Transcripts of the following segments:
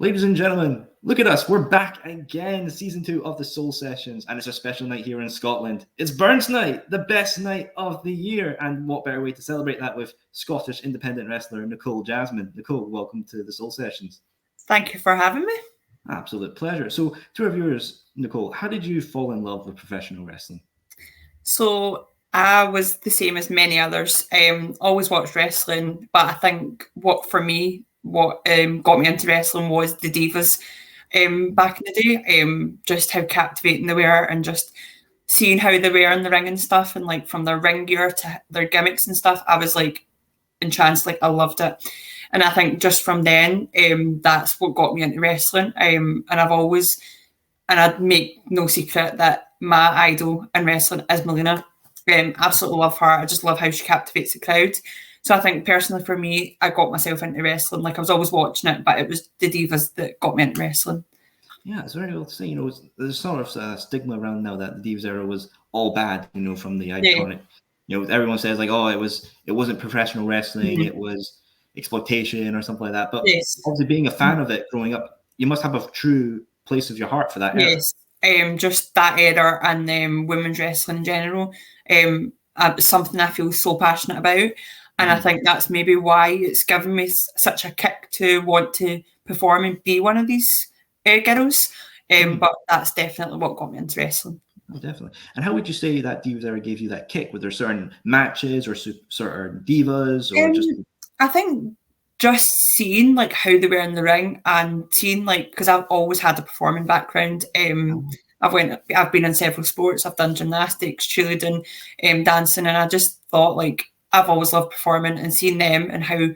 Ladies and gentlemen, look at us. We're back again, season 2 of the Soul Sessions, and it's a special night here in Scotland. It's Burns Night, the best night of the year, and what better way to celebrate that with Scottish independent wrestler Nicole Jasmin. Nicole, welcome to the Soul Sessions. Thank you for having me. Absolute pleasure. So, to our viewers, Nicole, how did you fall in love with professional wrestling? So, I was the same as many others. Always watched wrestling, but I think what got me into wrestling was the divas back in the day. Just how captivating they were, and just seeing how they were in the ring and stuff, and like from their ring gear to their gimmicks and stuff, I was like entranced. Like I loved it, and I think just from then, that's what got me into wrestling. And I'd make no secret that my idol in wrestling is Melina. Absolutely love her. I just love how she captivates the crowd. So I think personally for me, I got myself into wrestling. Like I was always watching it, but it was the divas that got me into wrestling. Yeah, it's very well to say. There's sort of a stigma around now that the divas era was all bad. From the iconic. Yeah. Everyone says like, oh, it wasn't professional wrestling. Mm-hmm. It was exploitation or something like that. But obviously, being a fan of it growing up, you must have a true place of your heart for that era. Yes. Just that era and women's wrestling in general, something I feel so passionate about, and I think that's maybe why it's given me such a kick to want to perform and be one of these girls. But that's definitely what got me into wrestling. Oh, definitely. And how would you say that divas era gave you that kick? Were there certain matches or certain divas, or just? I think just seeing like how they were in the ring, and seeing like, because I've always had a performing background. I've been in several sports. I've done gymnastics, cheerleading, dancing, and I just thought like I've always loved performing, and seeing them and how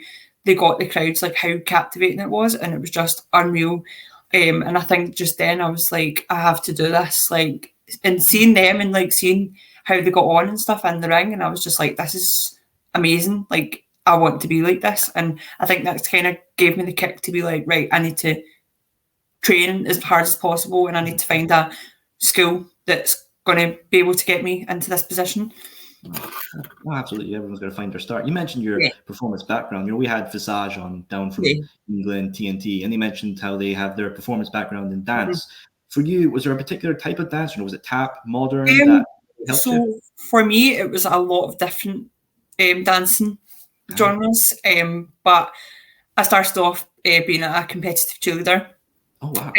they got the crowds, like how captivating it was, and it was just unreal. And I think just then I was like, I have to do this, like, and seeing them and like seeing how they got on and stuff in the ring, and I was just like, this is amazing. Like, I want to be like this. And I think that's kind of gave me the kick to be like, right, I need to train as hard as possible, and I need to find a school that's going to be able to get me into this position. Well, absolutely, everyone's going to find their start. You mentioned your performance background. We had Visage down from England, TNT, and they mentioned how they have their performance background in dance. For you, was there a particular type of dance? Was it tap, modern? For me, it was a lot of different dancing genres, but I started off being a competitive cheerleader. Oh wow!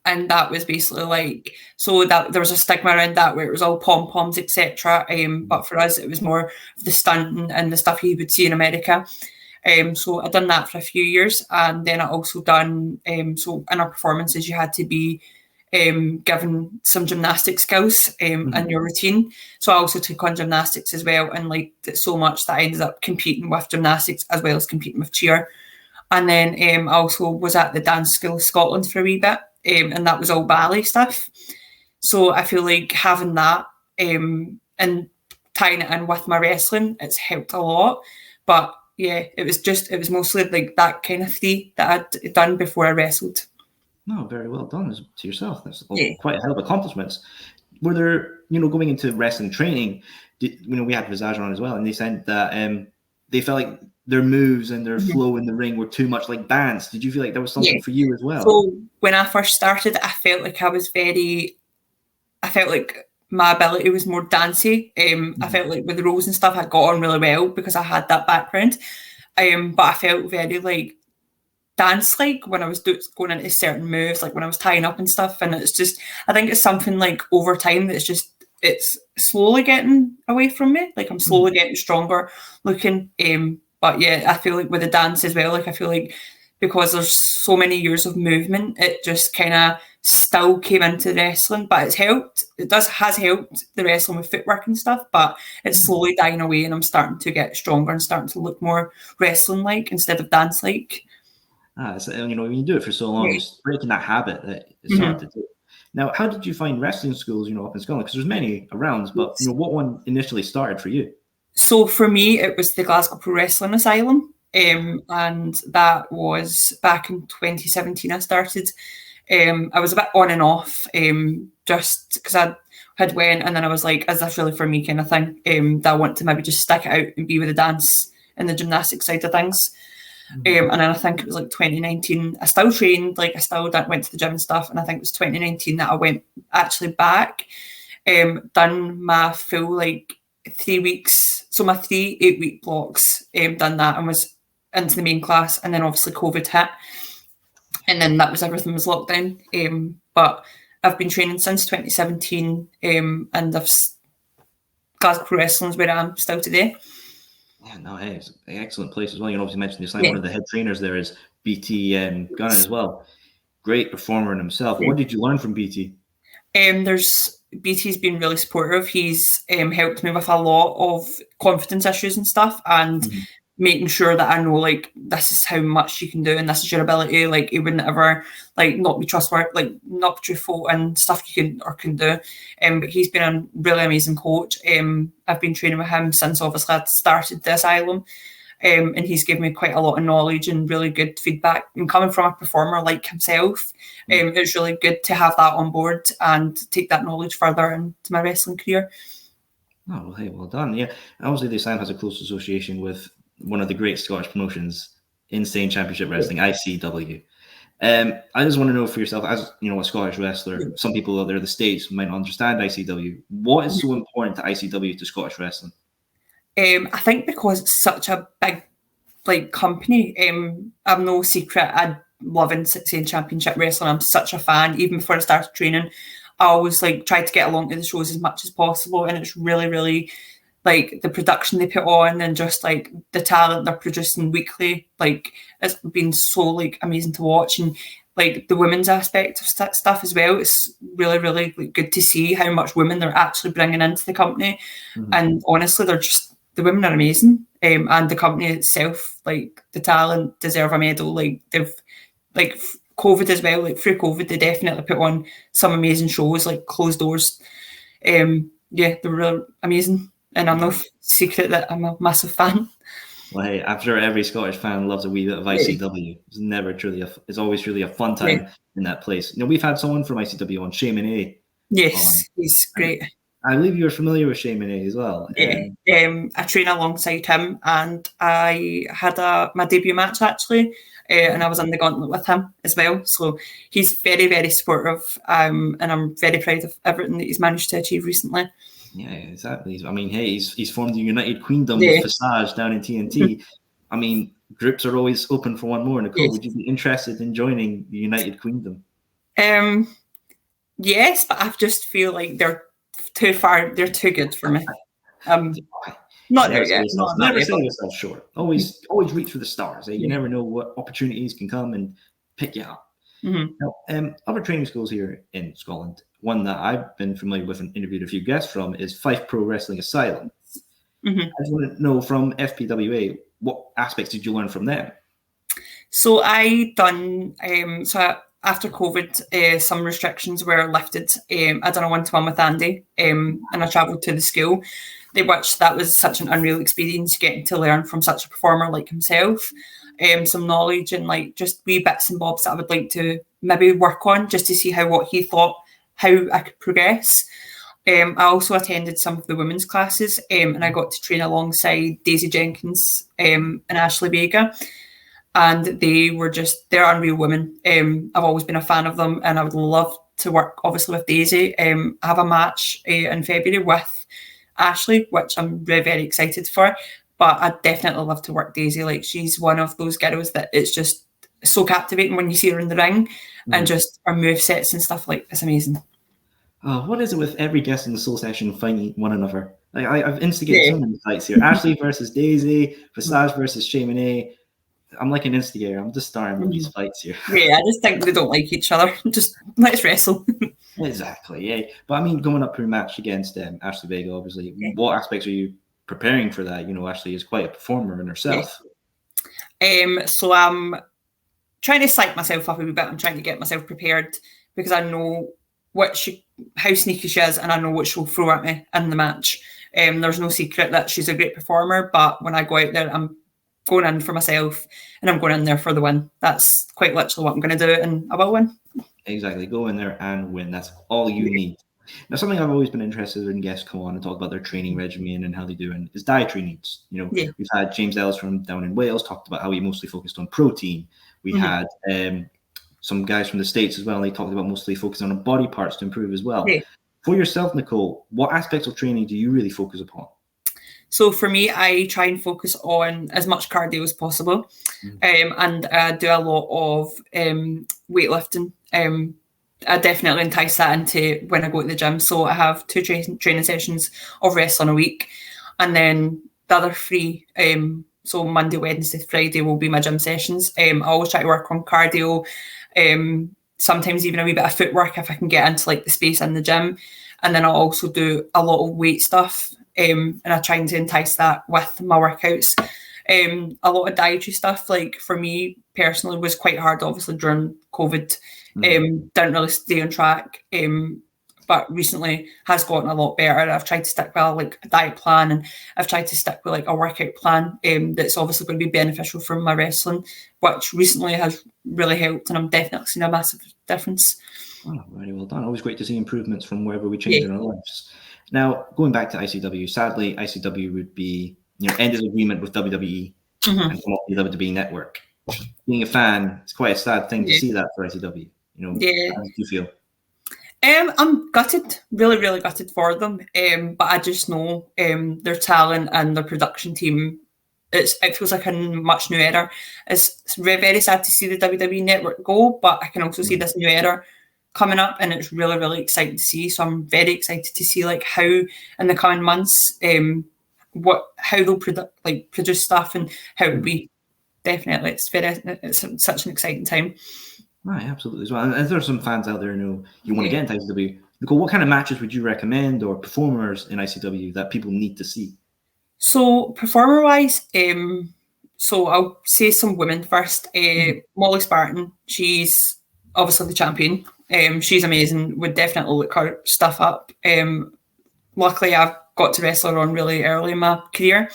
And that was basically like, so that there was a stigma around that where it was all pom poms, etc. But for us, it was more the stunting and the stuff you would see in America. So I done that for a few years, and then I also done so in our performances you had to be given some gymnastic skills in your routine. So I also took on gymnastics as well, and liked it so much that I ended up competing with gymnastics as well as competing with cheer. And then I also was at the Dance School of Scotland for a wee bit, and that was all ballet stuff. So I feel like having that and tying it in with my wrestling, it's helped a lot. But yeah, it was mostly like that kind of thing that I'd done before I wrestled. No, very well done to yourself. That's quite a hell of accomplishments. Were there, going into wrestling training, we had Visage on as well, and they said that they felt like their moves and their flow in the ring were too much like dance. Did you feel like that was something for you as well? So when I first started, I felt like my ability was more dancey. I felt like with the roles and stuff, I got on really well because I had that background. But I felt very like dance-like when I was going into certain moves, like when I was tying up and stuff. And it's just, I think it's something like over time that's just, it's slowly getting away from me. Like I'm slowly getting stronger looking. But yeah, I feel like with the dance as well, like I feel like because there's so many years of movement, it just kind of still came into wrestling, but it's helped. Has helped the wrestling with footwork and stuff, but it's slowly dying away, and I'm starting to get stronger and starting to look more wrestling-like instead of dance-like. So, when you do it for so long, you're breaking that habit that it's hard to do. Now, how did you find wrestling schools, up in Scotland? Because there's many around, but what one initially started for you? So for me, it was the Glasgow Pro Wrestling Asylum, and that was back in 2017 I started. I was a bit on and off, just because I had went, and then I was like, is this really for me kind of thing? That I want to maybe just stick it out and be with the dance and the gymnastics side of things. And then I think it was like 2019, I still trained, like I still went to the gym and stuff, and I think it was 2019 that I went actually back, done my full like 3 weeks, so my 3 8-week blocks, done that and was into the main class, and then obviously COVID hit, and then that was everything was locked down. But I've been training since 2017, and Glasgow Pro Wrestling's where I am still today. Yeah, no, hey, it's an excellent place as well. You obviously mentioned this line. One of the head trainers there is BT Gunn as well. Great performer in himself. What did you learn from BT? BT's been really supportive. He's helped me with a lot of confidence issues and stuff, and making sure that I know like this is how much you can do and this is your ability. Like he wouldn't ever like not be trustworthy, like not be truthful and stuff you can or can do. But he's been a really amazing coach. I've been training with him since obviously I started the Asylum. And he's given me quite a lot of knowledge and really good feedback. And coming from a performer like himself, it's really good to have that on board and take that knowledge further into my wrestling career. Oh, well, hey, well done. Yeah, obviously the Asylum has a close association with one of the great Scottish promotions, Insane Championship Wrestling, ICW. I just want to know for yourself, as you know, a Scottish wrestler, some people out there in the States might not understand ICW. What is so important to ICW to Scottish wrestling? I think because it's such a big like company, I'm no secret, I love Insane Championship Wrestling. I'm such a fan. Even before I started training, I always like tried to get along to the shows as much as possible, and it's really, really like the production they put on and just like the talent they're producing weekly, like it's been so like amazing to watch. And like the women's aspect of stuff as well, it's really, really like, good to see how much women they're actually bringing into the company. And honestly, the women are amazing, and the company itself, like the talent deserve a medal. Like they've like COVID as well, like through COVID they definitely put on some amazing shows like Closed Doors. Yeah, they're really amazing. And I'm no secret that I'm a massive fan. Well, hey, I'm sure every Scottish fan loves a wee bit of ICW. It's always truly a fun time in that place. You know, we've had someone from ICW on, Shane A. Yes, he's great. I believe you're familiar with Shane A as well. Yeah, I train alongside him, and I had my debut match actually, and I was in the gauntlet with him as well. So he's very, very supportive, and I'm very proud of everything that he's managed to achieve recently. Yeah, exactly. I mean, hey, he's formed the United Queendom with Visage down in TNT. I mean, groups are always open for one more. Nicole, would you be interested in joining the United Queendom? Yes, but I just feel like they're too far. They're too good for me. Not there yet. Never sell yourself short. Always reach for the stars. Eh? You never know what opportunities can come and pick you up. Now, other training schools here in Scotland, one that I've been familiar with and interviewed a few guests from is Fife Pro Wrestling Asylum. I just want to know from FPWA, what aspects did you learn from them? So I done, after COVID, some restrictions were lifted. I done a one-to-one with Andy, and I travelled to the school, which that was such an unreal experience, getting to learn from such a performer like himself. Some knowledge and like just wee bits and bobs that I would like to maybe work on just to see what he thought, how I could progress. I also attended some of the women's classes, and I got to train alongside Daisy Jenkins and Ashley Vega. And they're unreal women. I've always been a fan of them, and I would love to work obviously with Daisy. I have a match in February with Ashley, which I'm very, very excited for. But I'd definitely love to work Daisy. Like she's one of those girls that it's just so captivating when you see her in the ring, and just her movesets and stuff, like it's amazing. What is it with every guest in the Soul Session fighting one another? Like I've instigated so many fights here. Ashley versus Daisy, Visage versus Shane. I'm like an instigator. I'm just starting these fights here. Yeah, I just think they don't like each other. Just let's wrestle. Exactly, yeah. But I mean, going up to a match against Ashley Vega, obviously, what aspects are you preparing for that? You know, Ashley is quite a performer in herself. So I'm trying to psych myself up a wee bit. I'm trying to get myself prepared because I know how sneaky she is, and I know what she'll throw at me in the match. There's no secret that she's a great performer, but when I go out there, I'm going in for myself, and I'm going in there for the win. That's quite literally what I'm going to do, and I will win. Exactly. Go in there and win. That's all you need. Now, something I've always been interested in guests come on and talk about their training regimen and how they do, and is dietary needs. We've had James Ellis from down in Wales talked about how he mostly focused on protein. We had some guys from the States as well, and they talked about mostly focusing on body parts to improve as well. Yeah. For yourself, Nicole, what aspects of training do you really focus upon? So for me, I try and focus on as much cardio as possible, and I do a lot of weightlifting. I definitely entice that into when I go to the gym. So I have 2 training sessions of wrestling a week, and then the other 3, so Monday, Wednesday, Friday will be my gym sessions. I always try to work on cardio, sometimes even a wee bit of footwork if I can get into like the space in the gym. And then I'll also do a lot of weight stuff, and I try to entice that with my workouts. A lot of dietary stuff, like for me personally, was quite hard, obviously, during COVID. Didn't really stay on track, but recently has gotten a lot better. I've tried to stick with like a diet plan, and I've tried to stick with like a workout plan that's obviously going to be beneficial for my wrestling, which recently has really helped, and I'm definitely seeing a massive difference. Oh, very well done. Always great to see improvements from wherever we change in our lives. Now, going back to ICW, sadly, ICW would be ended agreement with WWE and come off the WWE network. Being a fan, it's quite a sad thing to see that for ICW. How do you feel? I'm gutted, really, really gutted for them. But I just know their talent and their production team. It feels like a much new era. It's very, very sad to see the WWE network go, but I can also see this new era coming up, and it's really, really exciting to see. So I'm very excited to see like how in the coming months, how they'll produce stuff and how it'll be. Definitely, it's such an exciting time. Right, absolutely as well. And there's some fans out there who you want to get into ICW. Nicole, what kind of matches would you recommend or performers in ICW that people need to see? So performer-wise, so I'll say some women first. Molly Spartan, she's obviously the champion. She's amazing. Would definitely look her stuff up. Luckily, I've got to wrestle her on really early in my career,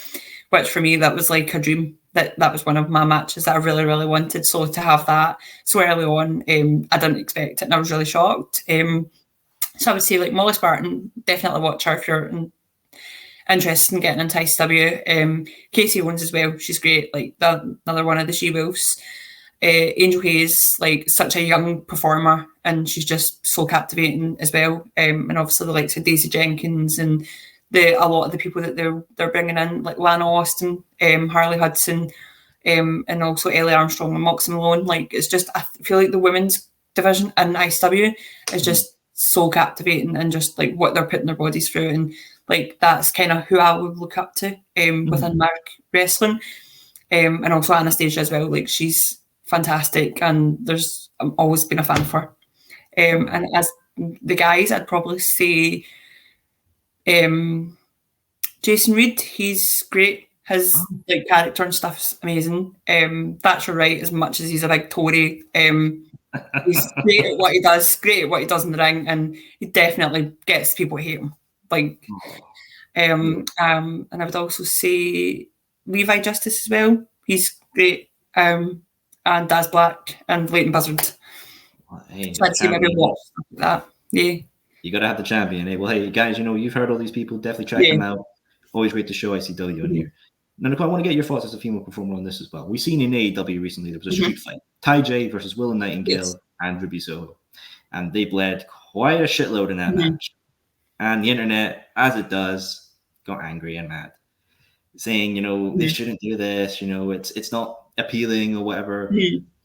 which for me, that was like a dream. That was one of my matches that I really, really wanted. So to have that so early on, I didn't expect it, and I was really shocked. So I would say like Molly Spartan, definitely watch her if you're interested in getting into ICW. Casey Owens as well, she's great. Like another one of the She-Wolves. Angel Hayes, like such a young performer, and she's just so captivating as well. And obviously the likes of Daisy Jenkins and a lot of the people that they're bringing in, like Lana Austin, Harley Hudson, and also Ellie Armstrong and Moxie Malone. Like it's just, I feel like the women's division in ICW is just so captivating, and just like what they're putting their bodies through, and like that's kind of who I would look up to within Mark wrestling, and also Anastasia as well. Like she's fantastic, and I've always been a fan of her. And as the guys, I'd probably say Jason Reed, he's great. His like character and stuff is amazing. That's your right, as much as he's a big Tory. He's great at what he does, great at what he does in the ring, and he definitely gets people to hate him. Like, and I would also say Levi Justice as well. He's great. And Daz Black and Leighton Buzzard. Hey, so I'd say maybe watch that. Yeah. You got to have the champion. Hey, well, hey, guys, you've heard all these people. Definitely check them out. Always great to show ICW in here. Now, Nicole, I want to get your thoughts as a female performer on this as well. We've seen in AEW recently, there was a street fight. Ty J versus Willow Nightingale and Ruby Soho. And they bled quite a shitload in that match. And the internet, as it does, got angry and mad. Saying, they shouldn't do this, it's not appealing or whatever.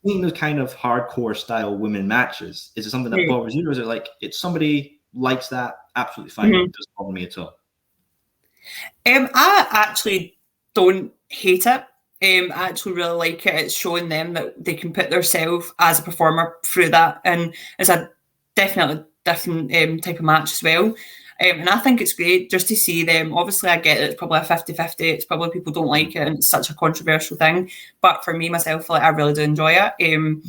Seeing those kind of hardcore style women matches, is it something that bothers you, or is it like if somebody likes that, absolutely fine, it doesn't bother me at all? I actually don't hate it. I actually really like it. It's showing them that they can put themselves as a performer through that, and it's a definitely different type of match as well. And I think it's great just to see them. Obviously, I get it. It's probably a 50-50. It's probably people don't like it, and it's such a controversial thing. But for me, myself, like I really do enjoy it. And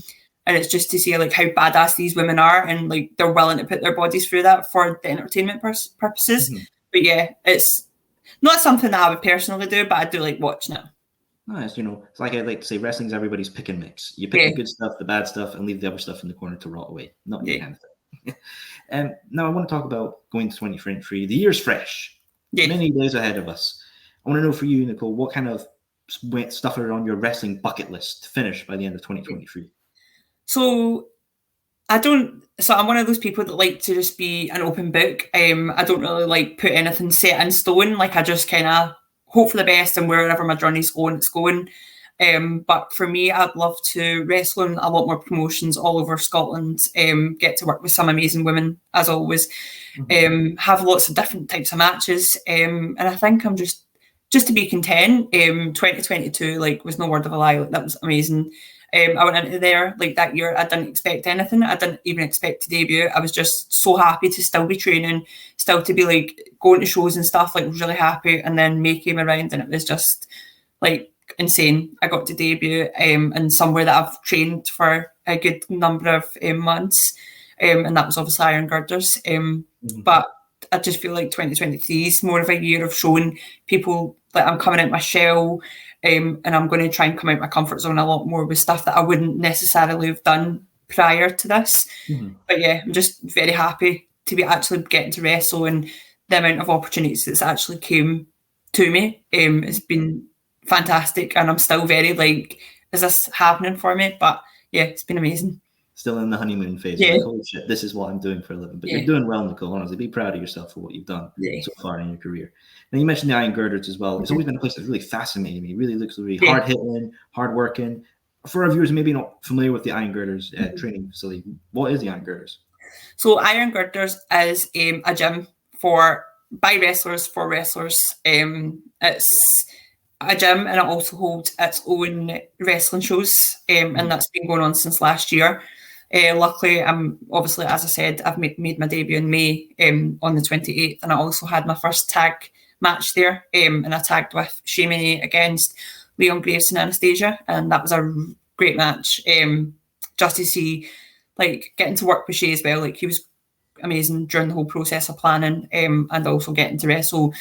it's just to see like how badass these women are, and like they're willing to put their bodies through that for the entertainment purposes. But yeah, it's not something that I would personally do, but I do like watching it. Nice, it's like I like to say, wrestling's everybody's pick and mix. You pick the good stuff, the bad stuff, and leave the other stuff in the corner to rot away. Not doing anything. Now I want to talk about going to 2023. The year's fresh. Yeah. Many days ahead of us. I want to know for you, Nicole, what kind of stuff are on your wrestling bucket list to finish by the end of 2023? So I'm one of those people that like to just be an open book. I don't really like put anything set in stone. Like, I just kind of hope for the best, and wherever my journey's going, it's going. But for me, I'd love to wrestle in a lot more promotions all over Scotland, get to work with some amazing women, as always, have lots of different types of matches. And I think I'm just to be content. 2022, like, was no word of a lie. Like, that was amazing. I went into there, like, that year, I didn't expect anything. I didn't even expect to debut. I was just so happy to still be training, still to be, like, going to shows and stuff, like, really happy. And then May came around, and it was just, like, insane. I got to debut in somewhere that I've trained for a good number of months, and that was obviously Iron Girders. But I just feel like 2023 is more of a year of showing people that I'm coming out my shell, and I'm going to try and come out my comfort zone a lot more with stuff that I wouldn't necessarily have done prior to this. But yeah, I'm just very happy to be actually getting to wrestle, and the amount of opportunities that's actually came to me. It's been fantastic, and I'm still very like, is this happening for me? But yeah, it's been amazing. Still in the honeymoon phase. Yeah. Like, holy shit, this is what I'm doing for a living. But you're doing well, Nicole. Honestly, be proud of yourself for what you've done so far in your career. Now, you mentioned the Iron Girders as well. It's always been a place that's really fascinated me. It really looks really hard hitting, hard working. For our viewers who maybe not familiar with the Iron Girders training facility, what is the Iron Girders? So Iron Girders is a gym by wrestlers for wrestlers. It's a gym, and it also holds its own wrestling shows, and that's been going on since last year. Luckily, obviously, as I said, I've made my debut in May on the 28th, and I also had my first tag match there, and I tagged with Shamini against Leon Graves and Anastasia, and that was a great match. Just to see, like, getting to work with Shay as well, like, he was amazing during the whole process of planning, and also getting to wrestle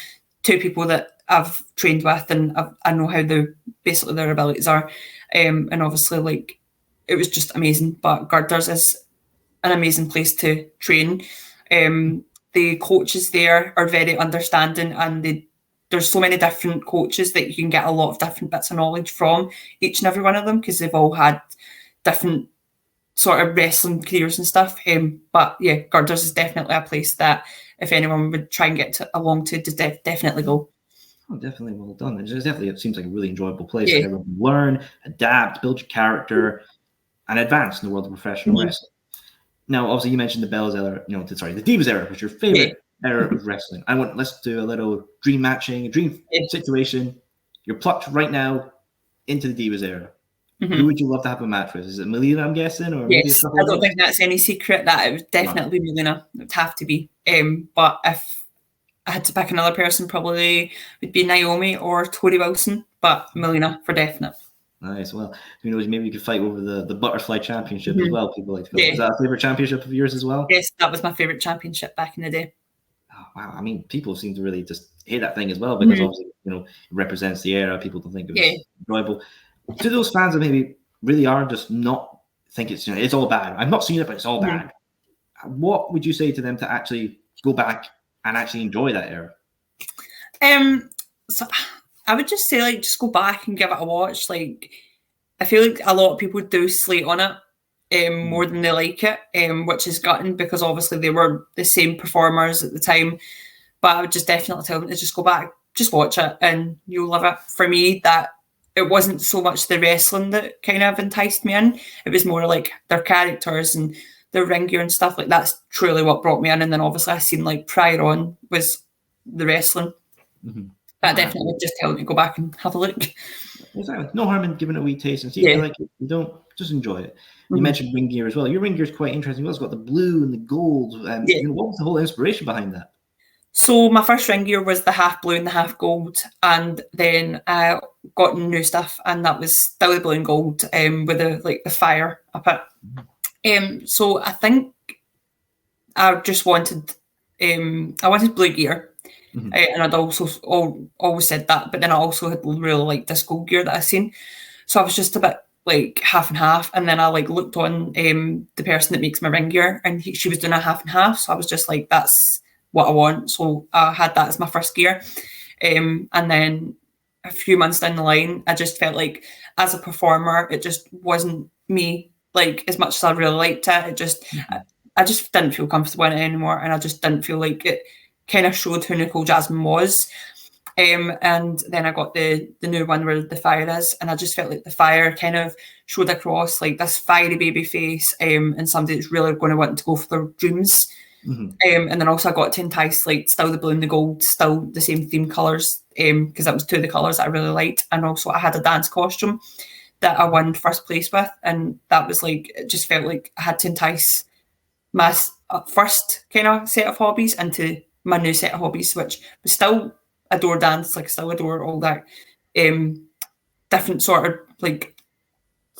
two people that I've trained with, and I know how basically their abilities are, and obviously, like, it was just amazing. But Girders is an amazing place to train. The coaches there are very understanding, and there's so many different coaches that you can get a lot of different bits of knowledge from each and every one of them, because they've all had different sort of wrestling careers and stuff. But yeah, Girders is definitely a place that if anyone would try and get along to, definitely go. Oh, definitely well done. It seems like a really enjoyable place. Like, everyone can learn, adapt, build your character, and advance in the world of professional wrestling. Now, obviously, you mentioned the the Divas era was your favorite era of wrestling. Let's do a little dream matching, a dream situation. You're plucked right now into the Divas era. Who would you love to have a match with? Is it Melina, I'm guessing? Or maybe I don't think that's any secret that it would definitely be Melina. It would have to be. But if I had to pick another person, probably would be Naomi or Tori Wilson, but Melina for definite. Nice. Well, who knows? Maybe you could fight over the Butterfly Championship as well. People like to call it. Is that a favorite championship of yours as well? Yes, that was my favorite championship back in the day. Oh, wow. I mean, people seem to really just hate that thing as well, because obviously, it represents the era. People don't think it was enjoyable. To those fans that maybe really are just not think it's all bad. I've not seen it, but it's all bad. What would you say to them to actually go back and actually enjoy that era? So I would just say, like, just go back and give it a watch. Like, I feel like a lot of people do slate on it more than they like it, which is gutting, because obviously they were the same performers at the time. But I would just definitely tell them to just go back, just watch it, and you'll love it. For me, that it wasn't so much the wrestling that kind of enticed me in. It was more like their characters and their ring gear and stuff. Like, that's truly what brought me in. And then obviously I seen, like, prior on was the wrestling. But I definitely would just tell them to go back and have a look. Exactly. No harm in giving it a wee taste, and see if you like it. You don't, just enjoy it. You mentioned ring gear as well. Your ring gear is quite interesting. It's got the blue and the gold. What was the whole inspiration behind that? So my first ring gear was the half blue and the half gold, and then I got new stuff, and that was still the blue and gold with the fire up it. So I think I just wanted blue gear, and I'd also always said that, but then I also had really liked this gold gear that I seen. So I was just a bit like half and half, and then I like looked on the person that makes my ring gear, and she was doing a half and half, so I was just like, that's what I want. So I had that as my first gear, and then a few months down the line, I just felt like as a performer, it just wasn't me. Like as much as I really liked it, I just didn't feel comfortable in it anymore, and I just didn't feel like it kind of showed who Nicole Jasmin was. And then I got the new one where the fire is, and I just felt like the fire kind of showed across like this fiery baby face, and somebody that's really going to want to go for their dreams. And then also I got to entice like still the blue and the gold, still the same theme colours, because that was two of the colours that I really liked. And also I had a dance costume that I won first place with, and that was like, it just felt like I had to entice my first kind of set of hobbies into my new set of hobbies, which was still adore dance, like still adore all that different sort of like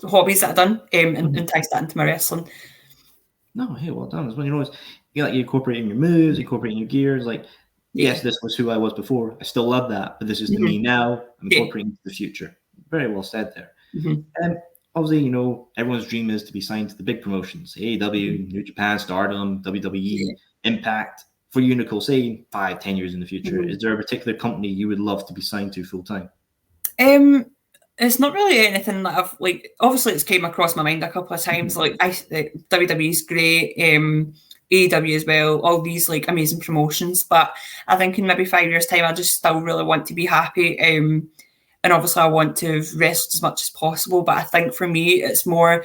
hobbies that I've done, and entice that into my wrestling. No, hey, well done. As well, you know, you're incorporating your moves, incorporating your gears. Like, yes, this was who I was before. I still love that, but this is the me now. I'm incorporating the future. Very well said there. Obviously, you know, everyone's dream is to be signed to the big promotions: AEW, New Japan, Stardom, WWE, Impact. For you, Nicole, say 5-10 years in the future, is there a particular company you would love to be signed to full time? It's not really anything that I've like. Obviously, it's came across my mind a couple of times. Like WWE is great, AEW as well. All these like amazing promotions, but I think in maybe 5 years' time, I just still really want to be happy. And obviously, I want to rest as much as possible. But I think for me, it's more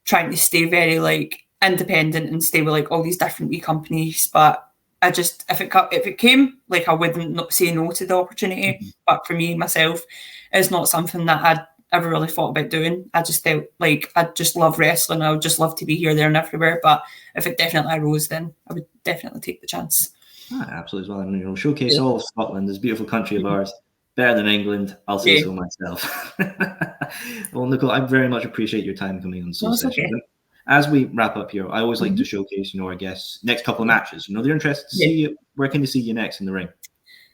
trying to stay very like independent and stay with like all these different wee companies. But I just if it came, like I wouldn't not say no to the opportunity. But for me myself, it's not something that I'd ever really thought about doing. I just felt like I just love wrestling. I would just love to be here, there, and everywhere. But if it definitely arose, then I would definitely take the chance. Absolutely, as well. And you know, showcase all of Scotland, this beautiful country of ours. Better than England, I'll say so myself. Well, Nicole, I very much appreciate your time coming on Soul Sessions. Okay. As we wrap up here, I always like to showcase, you know, our guests' next couple of matches. You know, they're interested to see you. Where can they see you next in the ring?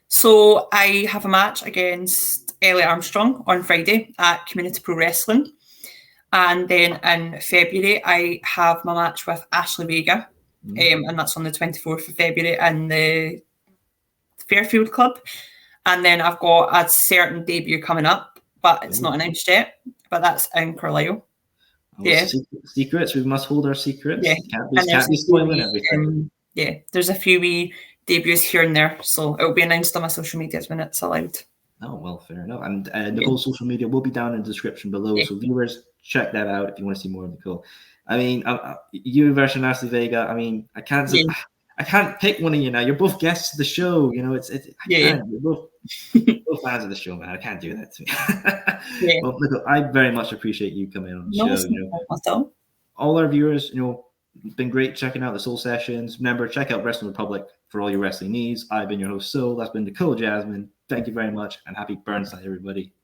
So I have a match against Ellie Armstrong on Friday at Community Pro Wrestling. And then in February, I have my match with Ashley Vega. And that's on the 24th of February in the Fairfield Club. And then I've got a certain debut coming up, but it's not announced yet. But that's in Carlisle. Secrets. We must hold our secrets. Yeah. Can't be spoiling everything. There's a few wee debuts here and there, so it will be announced on my social medias when it's allowed. Oh, well, fair enough. And Nicole's social media will be down in the description below, so viewers, check that out if you want to see more of Nicole. I mean, you versus Ashley Vega. I mean, I can't pick one of you now. You're both guests of the show. You know, you're both fans of the show, man. I can't do that to me. Well, Nicole, I very much appreciate you coming on the show. You know, all our viewers, you know, it's been great checking out the Soul Sessions. Remember, check out Wrestling Republic for all your wrestling needs. I've been your host, Soul. That's been Nicole Jasmin. Thank you very much, and happy Burnside, everybody.